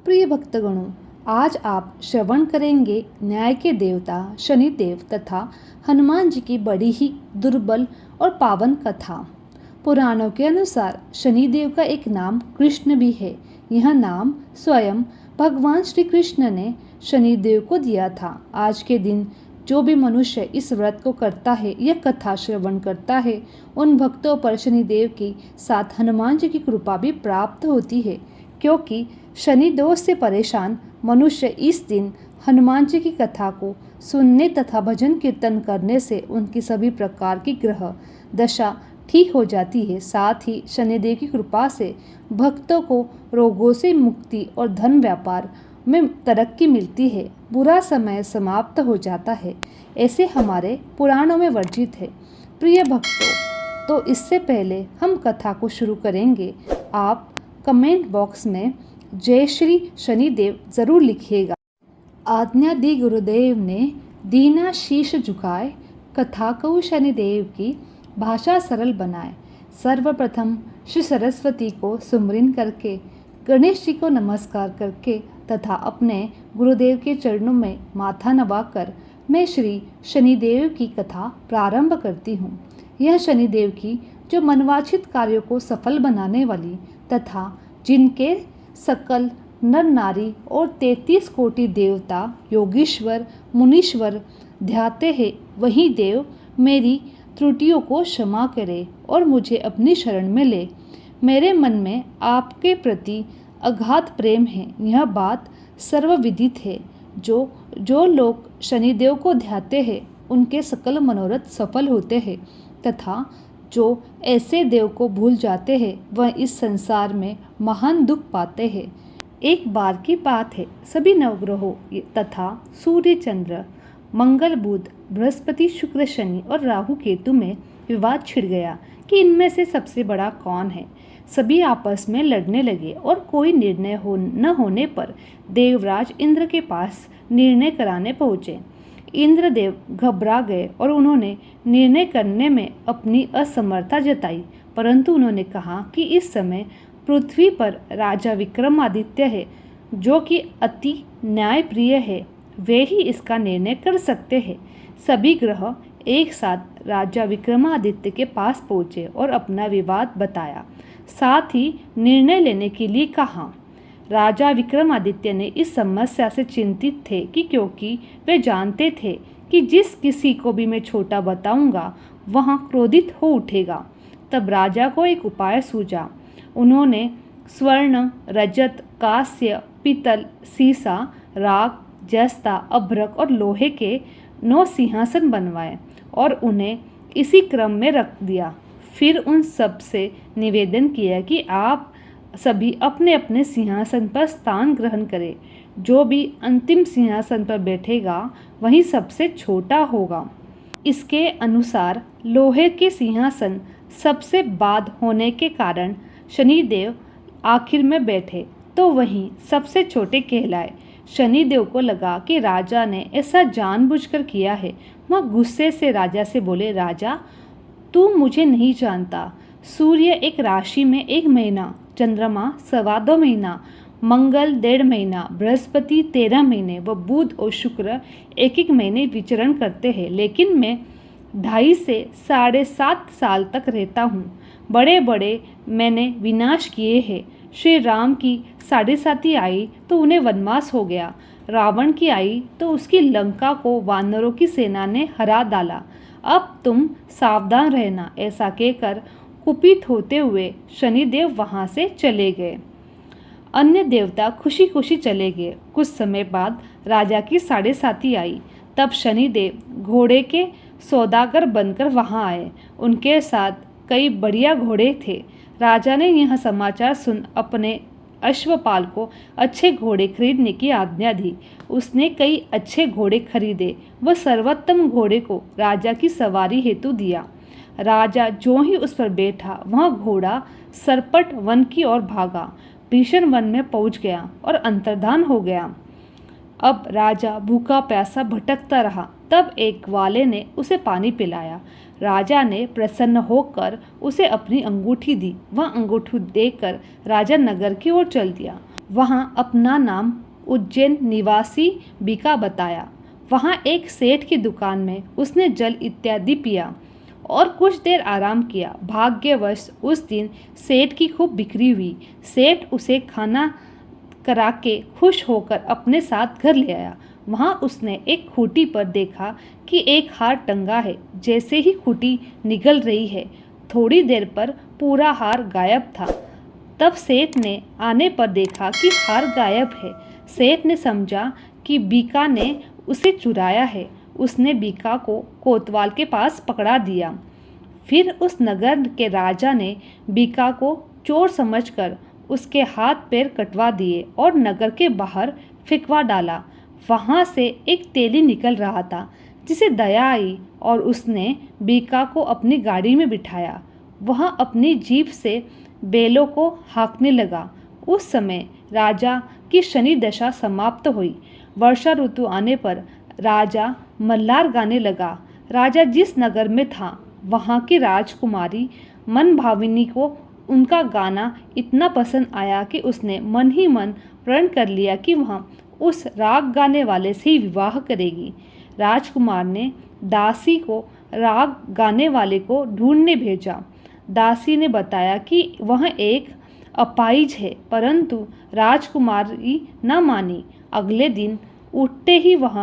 प्रिय भक्तगणों, आज आप श्रवण करेंगे न्याय के देवता शनिदेव तथा हनुमान जी की बड़ी ही दुर्बल और पावन कथा। पुराणों के अनुसार शनिदेव का एक नाम कृष्ण भी है। यह नाम स्वयं भगवान श्री कृष्ण ने शनिदेव को दिया था। आज के दिन जो भी मनुष्य इस व्रत को करता है या कथा श्रवण करता है, उन भक्तों पर शनिदेव के साथ हनुमान जी की कृपा भी प्राप्त होती है, क्योंकि शनि दोष से परेशान मनुष्य इस दिन हनुमान जी की कथा को सुनने तथा भजन कीर्तन करने से उनकी सभी प्रकार की ग्रह दशा ठीक हो जाती है। साथ ही शनिदेव की कृपा से भक्तों को रोगों से मुक्ति और धन व्यापार में तरक्की मिलती है। बुरा समय समाप्त हो जाता है, ऐसे हमारे पुराणों में वर्जित है। प्रिय भक्तों, तो इससे पहले हम कथा को शुरू करेंगे। आप कमेंट बॉक्स में जय श्री शनिदेव जरूर लिखिएगा। आज्ञा दी गुरुदेव ने, दीना शीश झुकाए, कथा कहूँ शनिदेव की, भाषा सरल बनाए। सर्वप्रथम श्री सरस्वती को सुमरिन करके, गणेश जी को नमस्कार करके तथा अपने गुरुदेव के चरणों में माथा नवाकर मैं श्री शनिदेव की कथा प्रारंभ करती हूँ। यह शनिदेव की जो मनवांछित कार्यों को सफल बनाने वाली तथा जिनके सकल नर नारी और 33 कोटि देवता योगीश्वर मुनीश्वर ध्याते हैं, वही देव मेरी त्रुटियों को क्षमा करे और मुझे अपनी शरण में ले। मेरे मन में आपके प्रति अगाध प्रेम है, यह बात सर्वविदित है। जो लोग शनिदेव को ध्याते हैं उनके सकल मनोरथ सफल होते हैं तथा जो ऐसे देव को भूल जाते हैं वह इस संसार में महान दुख पाते हैं। एक बार की बात है, सभी नवग्रहों तथा सूर्य चंद्र मंगल बुध बृहस्पति शुक्र शनि और राहु केतु में विवाद छिड़ गया कि इनमें से सबसे बड़ा कौन है। सभी आपस में लड़ने लगे और कोई निर्णय न होने पर देवराज इंद्र के पास निर्णय कराने पहुँचे। इंद्रदेव घबरा गए और उन्होंने निर्णय करने में अपनी असमर्थता जताई, परंतु उन्होंने कहा कि इस समय पृथ्वी पर राजा विक्रमादित्य है, जो कि अति न्यायप्रिय है, वे ही इसका निर्णय कर सकते हैं। सभी ग्रह एक साथ राजा विक्रमादित्य के पास पहुँचे और अपना विवाद बताया, साथ ही निर्णय लेने के लिए कहा। राजा विक्रमादित्य ने इस समस्या से चिंतित थे क्योंकि वे जानते थे कि जिस किसी को भी मैं छोटा बताऊंगा वह क्रोधित हो उठेगा। तब राजा को एक उपाय सूझा। उन्होंने स्वर्ण रजत कांस्य पीतल सीसा राग जस्ता अभ्रक और लोहे के 9 सिंहासन बनवाए और उन्हें इसी क्रम में रख दिया। फिर उन सब से निवेदन किया कि आप सभी अपने अपने सिंहासन पर स्थान ग्रहण करें। जो भी अंतिम सिंहासन पर बैठेगा वही सबसे छोटा होगा। इसके अनुसार लोहे के सिंहासन सबसे बाद होने के कारण शनिदेव आखिर में बैठे तो वही सबसे छोटे कहलाए। शनिदेव को लगा कि राजा ने ऐसा जानबूझकर किया है। वह गुस्से से राजा से बोले, राजा तू मुझे नहीं जानता। सूर्य एक राशि में 1 महीना, चंद्रमा 2.25 महीना, मंगल 1.5 महीना, बृहस्पति 13 महीने व बुध और शुक्र 1-1 महीने विचरण करते हैं, लेकिन मैं 2.5 से 7.5 साल तक रहता हूँ। बड़े बड़े मैंने विनाश किए हैं। श्री राम की 7.5 आई तो उन्हें वनवास हो गया। रावण की आई तो उसकी लंका को वानरों की सेना ने हरा डाला। अब तुम सावधान रहना। ऐसा कहकर कुपित होते हुए शनिदेव वहां से चले गए। अन्य देवता खुशी खुशी चले गए। कुछ समय बाद राजा की 7.5 आई। तब शनिदेव घोड़े के सौदागर बनकर वहां आए। उनके साथ कई बढ़िया घोड़े थे। राजा ने यह समाचार सुन अपने अश्वपाल को अच्छे घोड़े खरीदने की आज्ञा दी। उसने कई अच्छे घोड़े खरीदे व सर्वोत्तम घोड़े को राजा की सवारी हेतु दिया। राजा जो ही उस पर बैठा वह घोड़ा सरपट वन की ओर भागा, भीषण वन में पहुंच गया और अंतर्धान हो गया। अब राजा भूखा प्यासा भटकता रहा। तब एक ग्वाले ने उसे पानी पिलाया। राजा ने प्रसन्न होकर उसे अपनी अंगूठी दी। वह अंगूठी देकर राजा नगर की ओर चल दिया। वहाँ अपना नाम उज्जैन निवासी बीका बताया। वहाँ एक सेठ की दुकान में उसने जल इत्यादि पिया और कुछ देर आराम किया। भाग्यवश उस दिन सेठ की खूब बिक्री हुई। सेठ उसे खाना करा के खुश होकर अपने साथ घर ले आया। वहाँ उसने एक खूंटी पर देखा कि एक हार टंगा है। जैसे ही खूंटी निगल रही है, थोड़ी देर पर पूरा हार गायब था। तब सेठ ने आने पर देखा कि हार गायब है। सेठ ने समझा कि बीका ने उसे चुराया है। उसने बीका को कोतवाल के पास पकड़ा दिया। फिर उस नगर के राजा ने बीका को चोर समझकर उसके हाथ पैर कटवा दिए और नगर के बाहर फेंकवा डाला। वहाँ से एक तेली निकल रहा था, जिसे दया आई और उसने बीका को अपनी गाड़ी में बिठाया। वह अपनी जीभ से बैलों को हाँकने लगा। उस समय राजा की शनि दशा समाप्त हुई। वर्षा ऋतु आने पर राजा मल्लार गाने लगा। राजा जिस नगर में था, वहाँ की राजकुमारी मनभाविनी को उनका गाना इतना पसंद आया कि उसने मन ही मन प्रण कर लिया कि वह उस राग गाने वाले से ही विवाह करेगी। राजकुमार ने दासी को राग गाने वाले को ढूंढने भेजा। दासी ने बताया कि वह एक अपाहिज है, परंतु राजकुमारी न मानी। अगले दिन उठते ही वह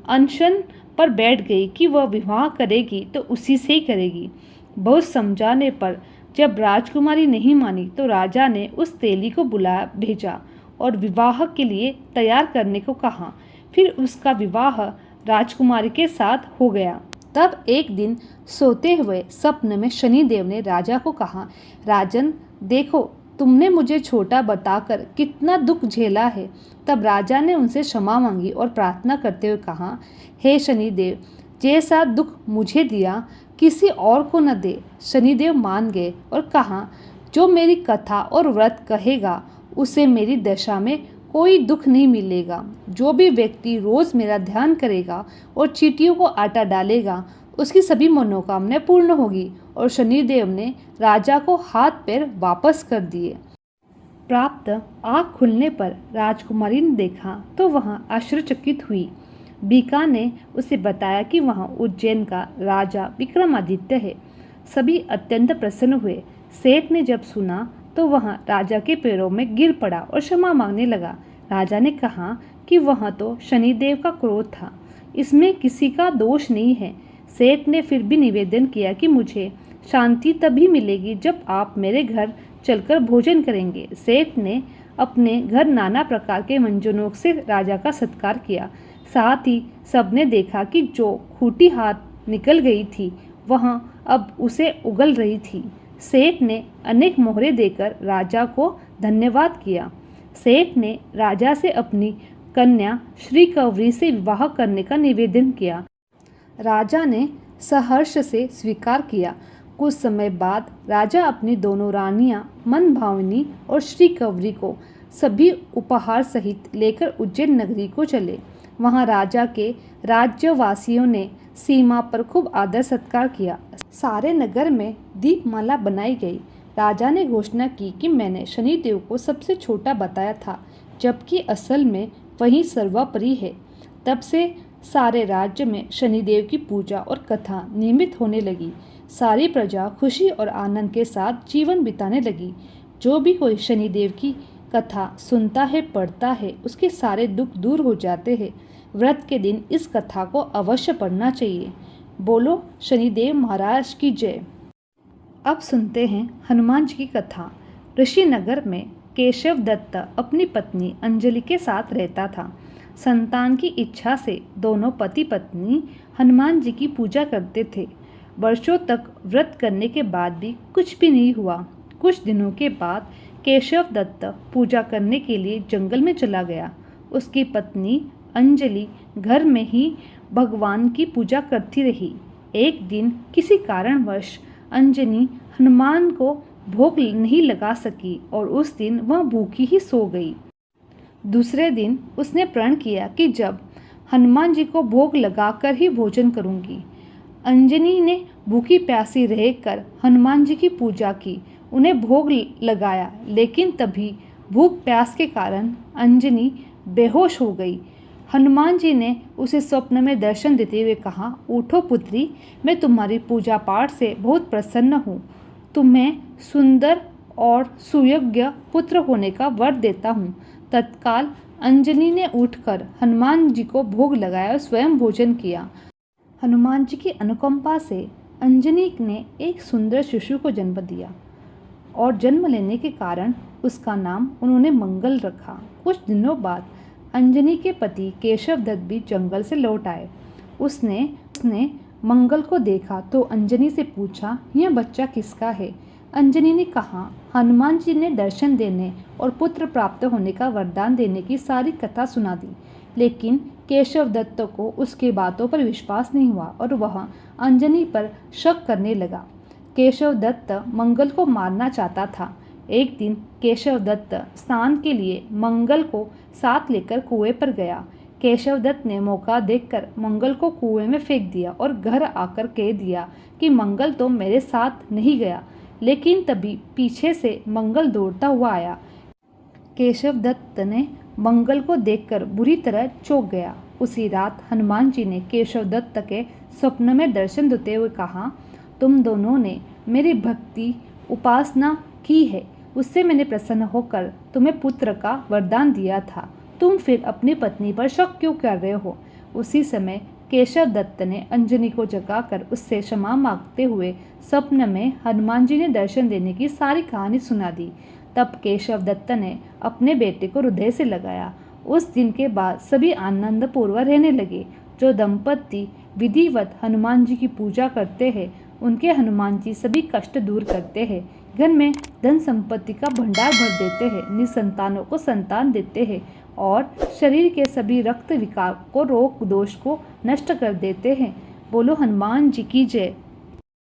अनशन पर बैठ गई कि वह विवाह करेगी तो उसी से ही करेगी। बहुत समझाने पर जब राजकुमारी नहीं मानी तो राजा ने उस तेली को बुला भेजा और विवाह के लिए तैयार करने को कहा। फिर उसका विवाह राजकुमारी के साथ हो गया। तब एक दिन सोते हुए सपने में शनिदेव ने राजा को कहा, राजन देखो, तुमने मुझे छोटा बताकर कितना दुख झेला है। तब राजा ने उनसे क्षमा मांगी और प्रार्थना करते हुए कहा, हे शनिदेव, जैसा दुख मुझे दिया किसी और को न दे। शनिदेव मान गए और कहा, जो मेरी कथा और व्रत कहेगा उसे मेरी दशा में कोई दुख नहीं मिलेगा। जो भी व्यक्ति रोज मेरा ध्यान करेगा और चींटियों को आटा डालेगा, उसकी सभी मनोकामनाएं पूर्ण होगी। और शनिदेव ने राजा को हाथ पैर वापस कर दिए। प्राप्त आँख खुलने पर राजकुमारी ने देखा तो वह आश्चर्यचकित हुई। बीका ने उसे बताया कि वह उज्जैन का राजा विक्रमादित्य है। सभी अत्यंत प्रसन्न हुए। सेठ ने जब सुना तो वह राजा के पैरों में गिर पड़ा और क्षमा मांगने लगा। राजा ने कहा कि वह तो शनिदेव का क्रोध था, इसमें किसी का दोष नहीं है। सेठ ने फिर भी निवेदन किया कि मुझे शांति तभी मिलेगी जब आप मेरे घर चलकर भोजन करेंगे। सेठ ने अपने घर नाना प्रकार के व्यंजनों से राजा का सत्कार किया। साथ ही सबने देखा कि जो खूंटी हाथ निकल गई थी वह अब उसे उगल रही थी। सेठ ने अनेक मोहरे देकर राजा को धन्यवाद किया। सेठ ने राजा से अपनी कन्या श्री कवरी से विवाह करने का निवेदन किया। राजा ने सहर्ष से स्वीकार किया। कुछ समय बाद राजा अपनी दोनों रानियां मनभाविनी और श्री कवरी को सभी उपहार सहित लेकर उज्जैन नगरी को चले। वहां राजा के राज्यवासियों ने सीमा पर खूब आदर सत्कार किया। सारे नगर में दीपमाला बनाई गई। राजा ने घोषणा की कि मैंने शनिदेव को सबसे छोटा बताया था, जबकि असल में वही सर्वोपरि है। तब से सारे राज्य में शनिदेव की पूजा और कथा नियमित होने लगी। सारी प्रजा खुशी और आनंद के साथ जीवन बिताने लगी। जो भी कोई शनिदेव की कथा सुनता है, पढ़ता है, उसके सारे दुख दूर हो जाते हैं। व्रत के दिन इस कथा को अवश्य पढ़ना चाहिए। बोलो शनिदेव महाराज की जय। अब सुनते हैं हनुमान जी की कथा। ऋषिनगर में केशव दत्त अपनी पत्नी अंजलि के साथ रहता था। संतान की इच्छा से दोनों पति पत्नी हनुमान जी की पूजा करते थे। वर्षों तक व्रत करने के बाद भी कुछ भी नहीं हुआ। कुछ दिनों के बाद केशव दत्त पूजा करने के लिए जंगल में चला गया। उसकी पत्नी अंजलि घर में ही भगवान की पूजा करती रही। एक दिन किसी कारणवश अंजलि हनुमान को भोग नहीं लगा सकी और उस दिन वह भूखी ही सो गई। दूसरे दिन उसने प्रण किया कि जब हनुमान जी को भोग लगाकर ही भोजन करूंगी। अंजनी ने भूखी प्यासी रहकर हनुमान जी की पूजा की, उन्हें भोग लगाया, लेकिन तभी भूख प्यास के कारण अंजनी बेहोश हो गई। हनुमान जी ने उसे स्वप्न में दर्शन देते हुए कहा, उठो पुत्री, मैं तुम्हारी पूजा पाठ से बहुत प्रसन्न हूँ। तुम्हें सुंदर और सुयोग्य पुत्र होने का वर देता हूँ। तत्काल अंजनी ने उठकर हनुमान जी को भोग लगाया और स्वयं भोजन किया। हनुमान जी की अनुकंपा से अंजनी ने एक सुंदर शिशु को जन्म दिया और जन्म लेने के कारण उसका नाम उन्होंने मंगल रखा। कुछ दिनों बाद अंजनी के पति केशव दत्त भी जंगल से लौट आए। उसने मंगल को देखा तो अंजनी से पूछा, यह बच्चा किसका है? अंजनी ने कहा, हनुमान जी ने दर्शन देने और पुत्र प्राप्त होने का वरदान देने की सारी कथा सुना दी। लेकिन केशव दत्त को उसकी बातों पर विश्वास नहीं हुआ और वह अंजनी पर शक करने लगा। केशव दत्त मंगल को मारना चाहता था। एक दिन केशव दत्त स्नान के लिए मंगल को साथ लेकर कुएं पर गया। केशव दत्त ने मौका देखकर मंगल को कुएं में फेंक दिया और घर आकर कह दिया कि मंगल तो मेरे साथ नहीं गया। लेकिन तभी पीछे से मंगल दौड़ता हुआ आया। केशव दत्त ने मंगल को देखकर बुरी तरह चौंक गया। उसी रात हनुमान जी ने केशव दत्त के स्वप्न में दर्शन देते हुए कहा, तुम दोनों ने मेरी भक्ति उपासना की है, उससे मैंने प्रसन्न होकर तुम्हें पुत्र का वरदान दिया था। तुम फिर अपनी पत्नी पर शक क्यों कर रहे हो? उसी समय केशव दत्त ने अंजनी को जगाकर उससे क्षमा मांगते हुए स्वप्न में हनुमान जी ने दर्शन देने की सारी कहानी सुना दी। तब केशव दत्त ने अपने बेटे को हृदय से लगाया। उस दिन के बाद सभी आनंद पूर्वक रहने लगे। जो दंपति विधिवत हनुमान जी की पूजा करते हैं, उनके हनुमान जी सभी कष्ट दूर करते हैं, घर में धन संपत्ति का भंडार भर देते हैं, निसंतानों को संतान देते हैं और शरीर के सभी रक्त विकार को, रोग दोष को नष्ट कर देते हैं। बोलो हनुमान जी की जय।